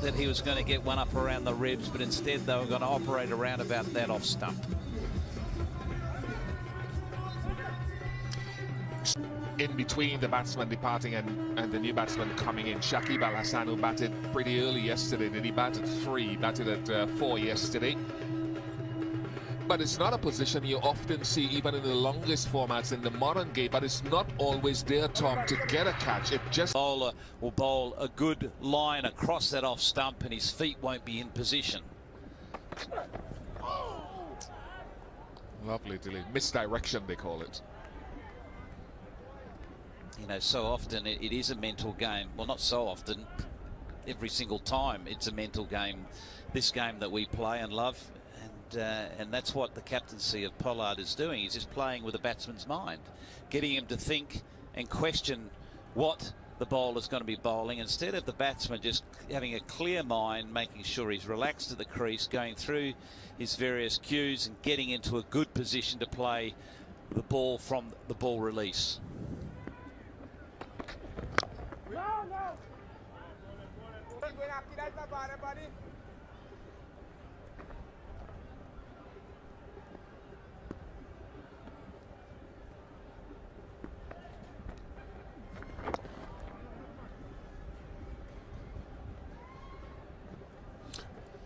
that he was going to get one up around the ribs, but instead they were going to operate around about that off stump. In between the batsman departing and the new batsman coming in, Shakib Al Hasan, who batted pretty early yesterday. Did he bat at 3? Batted at 4 yesterday. But it's not a position you often see even in the longest formats in the modern game, but it's not always there, Tom, to get a catch. It just... Bowler will bowl a good line across that off stump and his feet won't be in position. Lovely, Dilly. Misdirection, they call it. You know, so often it is a mental game. Well, not so often. Every single time it's a mental game. This game that we play and love. And that's what the captaincy of Pollard is doing. He's just playing with the batsman's mind, getting him to think and question what the bowler's going to be bowling, instead of the batsman just having a clear mind, making sure he's relaxed at the crease, going through his various cues and getting into a good position to play the ball from the ball release.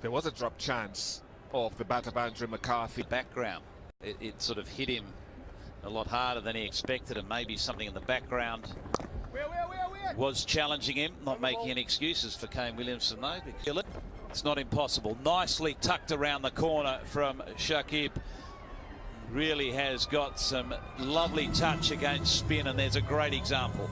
There was a drop chance of the bat of Andrew McCarthy. Background, it sort of hit him a lot harder than he expected, and maybe something in the background was challenging him. Not making any excuses for Kane Williamson though. It's not impossible. Nicely tucked around the corner from Shakib. Really has got some lovely touch against spin, and there's a great example.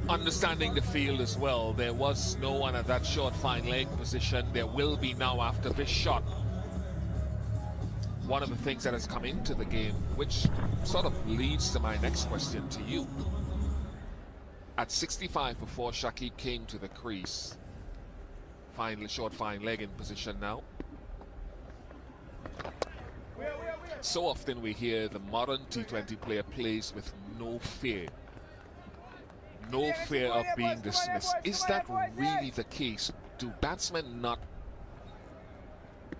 Understanding the field as well, there was no one at that short fine leg position. There will be now after this shot. One of the things that has come into the game, which sort of leads to my next question to you. At 65 before Shakib came to the crease, finally short fine leg in position now. So often we hear the modern T20 player plays with no fear. No fear of being dismissed. Is that really the case? Do batsmen not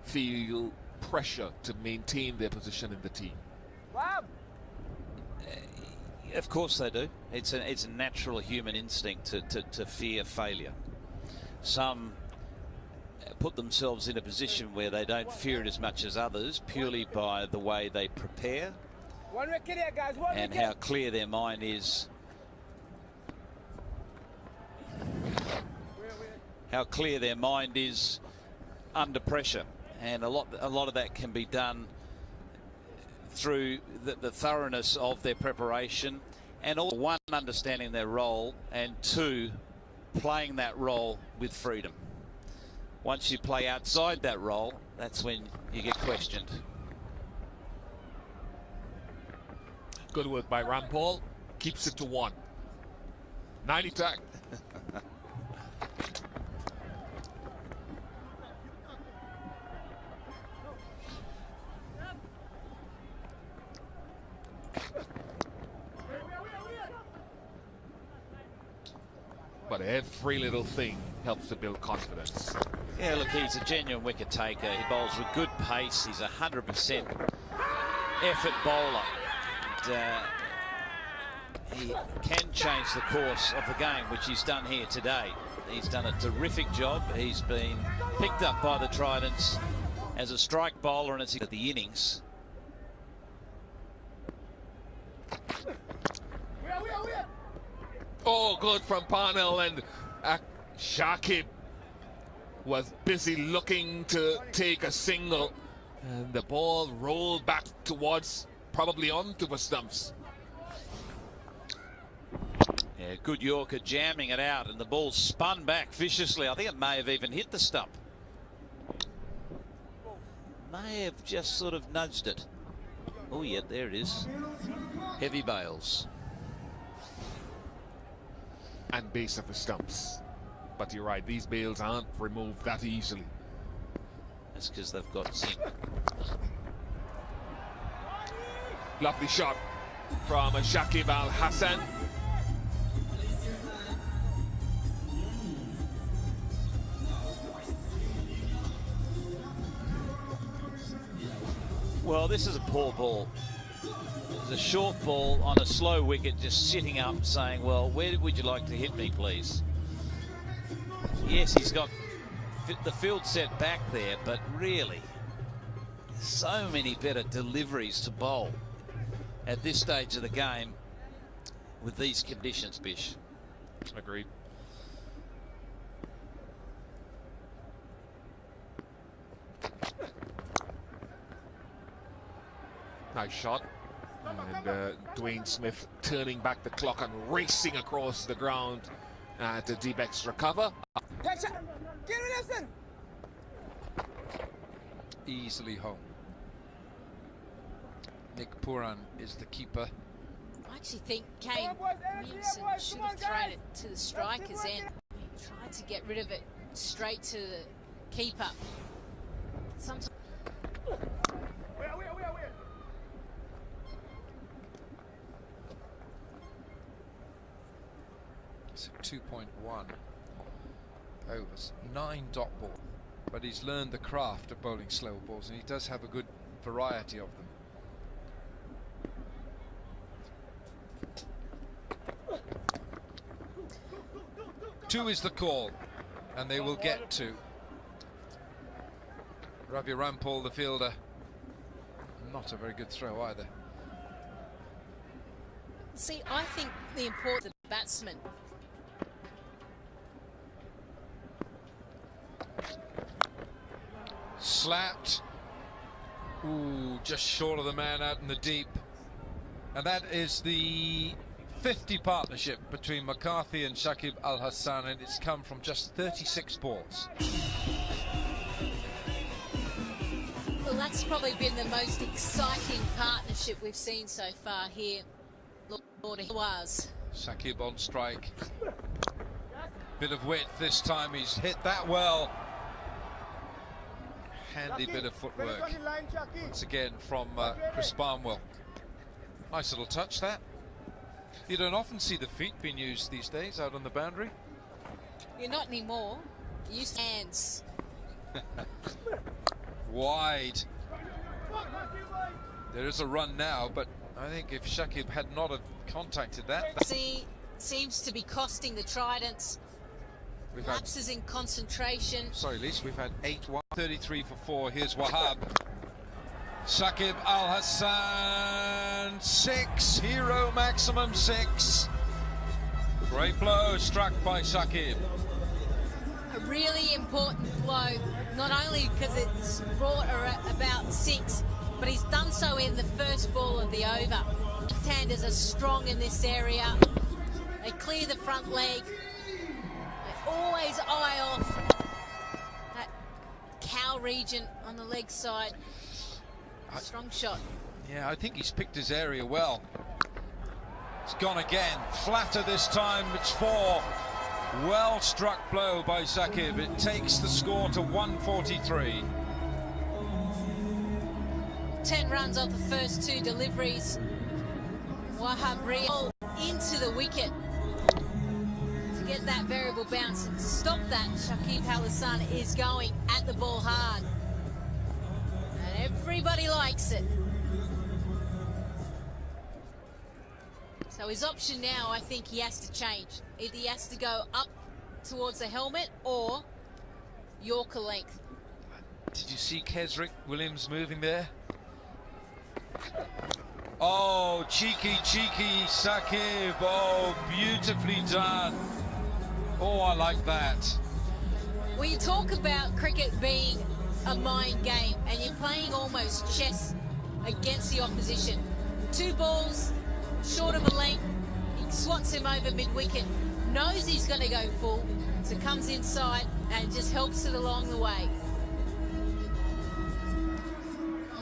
feel pressure to maintain their position in the team? Of course they do. It's a natural human instinct to fear failure. Some put themselves in a position where they don't fear it as much as others, purely by the way they prepare and how clear their mind is. How clear their mind is under pressure, and a lot of that can be done through the thoroughness of their preparation, and also, one, understanding their role, and two, playing that role with freedom. Once you play outside that role, that's when you get questioned. Good work by Rampal. Keeps it to 1. 90 tack. But every little thing helps to build confidence. Yeah, look, he's a genuine wicket taker. He bowls with good pace. He's a 100% effort bowler. And, he can change the course of the game, which he's done here today. He's done a terrific job. He's been picked up by the Tridents as a strike bowler, and it's at the innings. Oh, good from Parnell, and Shakib was busy looking to take a single, and the ball rolled back towards, probably onto the stumps. Yeah, good Yorker jamming it out, and the ball spun back viciously. I think it may have even hit the stump. May have just sort of nudged it. Oh yeah, there it is. Heavy bails. And base of the stumps. But you're right, these bails aren't removed that easily. That's because they've got zinc. Lovely shot from Shakib Al Hasan. Well, this is a poor ball. It's a short ball on a slow wicket, just sitting up saying, well, where would you like to hit me, please? Yes, he's got the field set back there, but really, so many better deliveries to bowl at this stage of the game with these conditions, Bish. Agreed. Nice shot. And Dwayne Smith turning back the clock and racing across the ground to deep extra cover. Easily home. Nick Pooran is the keeper. I actually think Kane Williamson should have thrown it to the striker's end. He tried to get rid of it straight to the keeper. Sometimes. It's 2.1 overs, 9 dot ball, but he's learned the craft of bowling slow balls, and he does have a good variety of them. Two is the call, and they will get to Ravi Rampal, the fielder. Not a very good throw either. See, I think the important batsman. Slapped. Ooh, just short of the man out in the deep. And that is the 50 partnership between McCarthy and Shakib Al Hasan, and it's come from just 36 balls. Well, that's probably been the most exciting partnership we've seen so far here. Lord, it was. Shakib on strike. Bit of width this time, he's hit that well. Handy bit of footwork once again from Chris Barnwell. Nice little touch that. You don't often see the feet being used these days out on the boundary. You're not anymore. You use hands. Wide. There is a run now, but I think if Shakib had not have contacted that. See, seems to be costing the Tridents. We've had, lapses in concentration. sorry, Lise, we've had 8-1, 33 for 4. Here's Wahab. Shakib Al Hasan, 6, hero maximum 6. Great blow struck by Shakib. A really important blow, not only because it's brought about 6, but he's done so in the first ball of the over. Left-handers are strong in this area. They clear the front leg. They always eye off that cow region on the leg side. Strong shot. Yeah, I think he's picked his area well. It's gone again. Flatter this time, it's 4. Well struck blow by Shakib. It takes the score to 143. 10 runs off the first 2 deliveries. Wahab Riyal into the wicket to get that variable bounce, and to stop that, Shakib Al Hasan is going at the ball hard. And everybody likes it. So his option now, I think he has to change. Either he has to go up towards the helmet or Yorker length. Did you see Kesrick Williams moving there? Oh, cheeky Shakib. Oh, beautifully done. Oh, I like that. When you talk about cricket being a mind game and you're playing almost chess against the opposition, 2 balls short of a length, he swats him over mid-wicket, knows he's going to go full, so comes inside and just helps it along the way.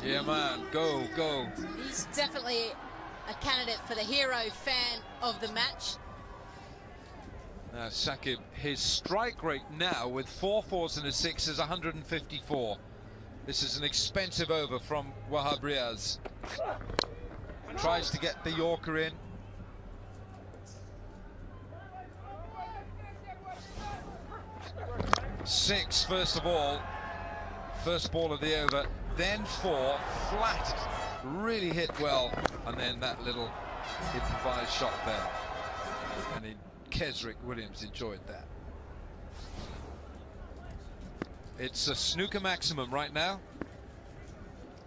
Yeah, man, go. He's definitely a candidate for the hero fan of the match. Shakib, his strike rate now with 4 fours and a 6 is 154. This is an expensive over from Wahab Riaz. Tries to get the Yorker in. Six, first of all. First ball of the over. then 4, flat, really hit well, and then that little improvised shot there. And Kesrick Williams enjoyed that. It's a snooker maximum right now,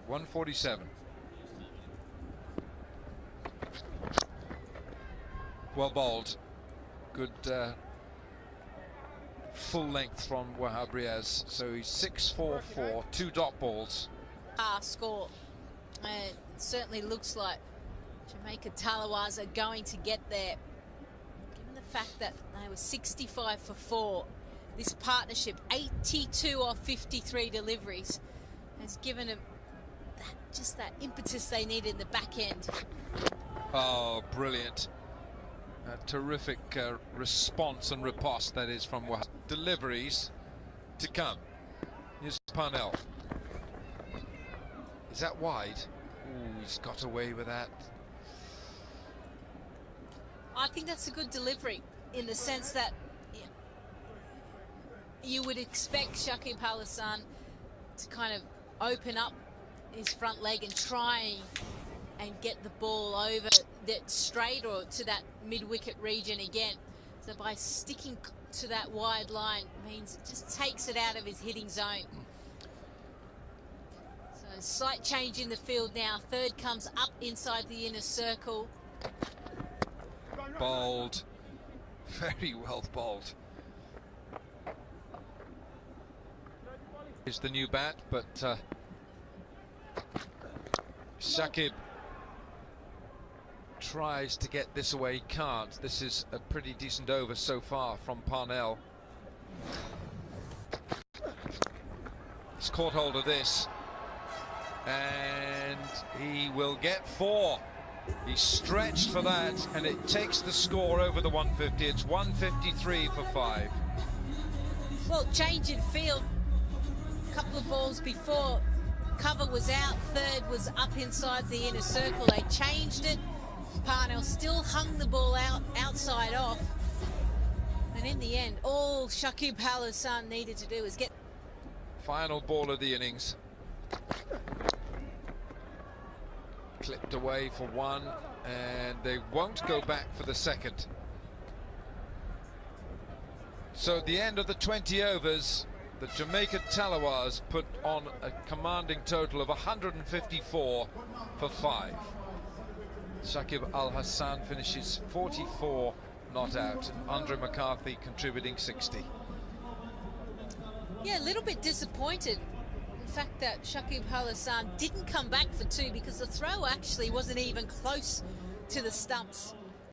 147. Well bowled. Good full length from Wahab Riaz. So he's 6-4-4, 2 dot balls. Score. It certainly looks like Jamaica Talawars are going to get there. Given the fact that they were 65 for 4, this partnership, 82 of 53 deliveries, has given them just that impetus they need in the back end. Oh, brilliant. A terrific response and riposte that is from Wahab. Deliveries to come. Here's Parnell. Is that wide? Ooh, he's got away with that. I think that's a good delivery in the sense that you would expect Shakib Al Hasan to kind of open up his front leg and try and get the ball over that straight or to that mid-wicket region again. So by sticking to that wide line means it just takes it out of his hitting zone. So slight change in the field now. Third comes up inside the inner circle. Bowled. Very well bowled. Is the new bat, but Shakib tries to get this away, can't. This is a pretty decent over so far from Parnell. He's caught hold of this, and he will get 4. He's stretched for that, and it takes the score over the 150. It's 153 for 5. Well, change in field. A couple of balls before, cover was out, third was up inside the inner circle. They changed it. Parnell still hung the ball outside off, and in the end, all Shakib Al Hasan needed to do was get. Final ball of the innings. Clipped away for 1, and they won't go back for the second. So at the end of the 20 overs, the Jamaica Talawars put on a commanding total of 154 for 5. Shakib Al Hasan finishes 44 not out, and Andre McCarthy contributing 60. Yeah, a little bit disappointed in fact that Shakib Al Hasan didn't come back for 2 because the throw actually wasn't even close to the stumps.